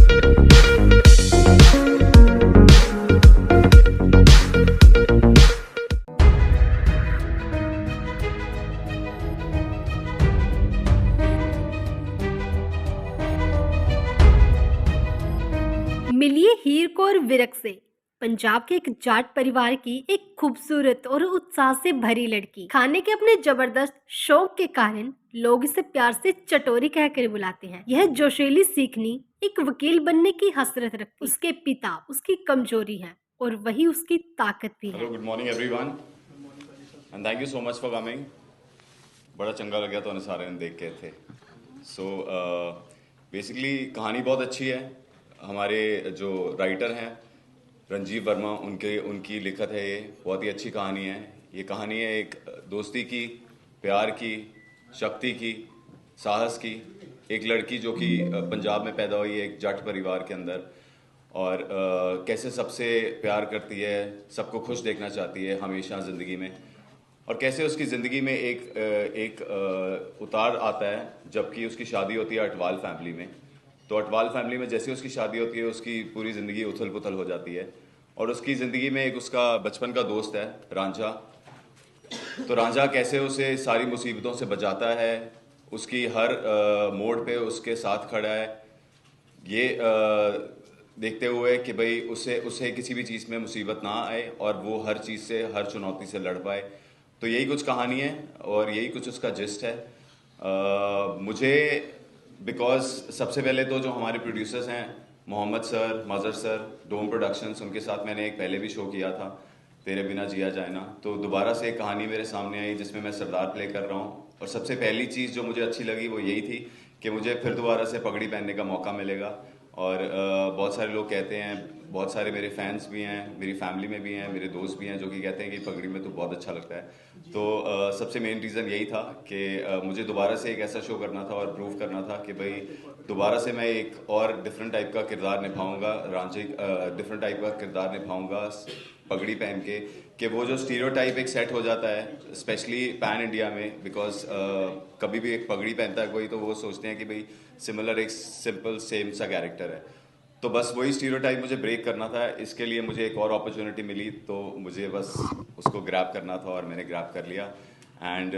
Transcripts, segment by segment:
मिलिए हीर कौर विरक से, पंजाब के एक जाट परिवार की एक खूबसूरत और उत्साह से भरी लड़की। खाने के अपने जबरदस्त शौक के कारण लोग इसे प्यार से चटोरी कहकर बुलाते हैं। यह जोशीली सीखनी एक वकील बनने की हसरत रखती। उसके पिता उसकी कमजोरी है और वही उसकी ताकत भी है। Hello, good morning everyone and thank you so much for coming. बड़ा चंगा लग गया तो सारे देख के थे। सो बेसिकली कहानी बहुत अच्छी है। हमारे जो राइटर हैं रंजीव वर्मा, उनकी लिखत है। ये बहुत ही अच्छी कहानी है। ये कहानी है एक दोस्ती की, प्यार की, शक्ति की, साहस की। एक लड़की जो कि पंजाब में पैदा हुई है एक जट परिवार के अंदर, और कैसे सबसे प्यार करती है, सबको खुश देखना चाहती है हमेशा ज़िंदगी में, और कैसे उसकी ज़िंदगी में एक उतार आता है जबकि उसकी शादी होती है अटवाल फैमिली में। तो अटवाल फैमिली में जैसे उसकी शादी होती है उसकी पूरी ज़िंदगी उथल पुथल हो जाती है। और उसकी ज़िंदगी में एक उसका बचपन का दोस्त है रांझा। तो रांझा कैसे उसे सारी मुसीबतों से बचाता है, उसकी हर मोड़ पे उसके साथ खड़ा है, ये देखते हुए कि भाई उसे किसी भी चीज़ में मुसीबत ना आए और वो हर चीज़ से, हर चुनौती से लड़ पाए। तो यही कुछ कहानी है और यही कुछ उसका जिस्ट है। मुझे बिकॉज सबसे पहले तो जो हमारे प्रोड्यूसर्स हैं मोहम्मद सर, मज़र सर, डोम प्रोडक्शंस, उनके साथ मैंने एक पहले भी शो किया था, तेरे बिना जिया जाए ना। तो दोबारा से एक कहानी मेरे सामने आई जिसमें मैं सरदार प्ले कर रहा हूँ। और सबसे पहली चीज़ जो मुझे अच्छी लगी वो यही थी कि मुझे फिर दोबारा से पगड़ी पहनने का मौका मिलेगा। और बहुत सारे लोग कहते हैं, बहुत सारे मेरे फैंस भी हैं, मेरी फैमिली में भी हैं, मेरे दोस्त भी हैं जो कि कहते हैं कि पगड़ी में तो बहुत अच्छा लगता है। तो सबसे मेन रीज़न यही था कि मुझे दोबारा से एक ऐसा शो करना था और प्रूव करना था कि भाई दोबारा से मैं एक और डिफरेंट टाइप का किरदार निभाऊंगा, डिफरेंट टाइप का किरदार निभाऊंगा पगड़ी पहन के। कि वो जो स्टीरियोटाइप एक सेट हो जाता है स्पेशली पैन इंडिया में, बिकॉज कभी भी एक पगड़ी पहनता है कोई तो वो सोचते हैं कि भाई सिमिलर एक सिंपल सेम सा कैरेक्टर है। तो बस वही स्टीरियोटाइप मुझे ब्रेक करना था। इसके लिए मुझे एक और अपॉर्चुनिटी मिली तो मुझे बस उसको ग्रैब करना था और मैंने ग्रैब कर लिया। एंड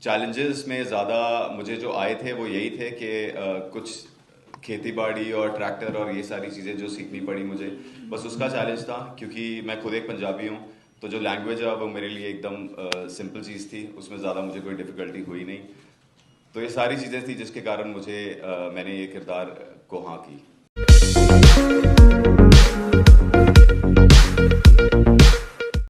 चैलेंजेस में ज़्यादा मुझे जो आए थे वो यही थे कि कुछ खेती बाड़ी और ट्रैक्टर और ये सारी चीज़ें जो सीखनी पड़ी मुझे, बस उसका चैलेंज था। क्योंकि मैं खुद एक पंजाबी हूँ तो जो लैंग्वेज है वो मेरे लिए एकदम सिंपल चीज़ थी, उसमें ज़्यादा मुझे कोई डिफ़िकल्टी हुई नहीं। तो ये सारी चीज़ें थी जिसके कारण मैंने ये किरदार को हाँ की।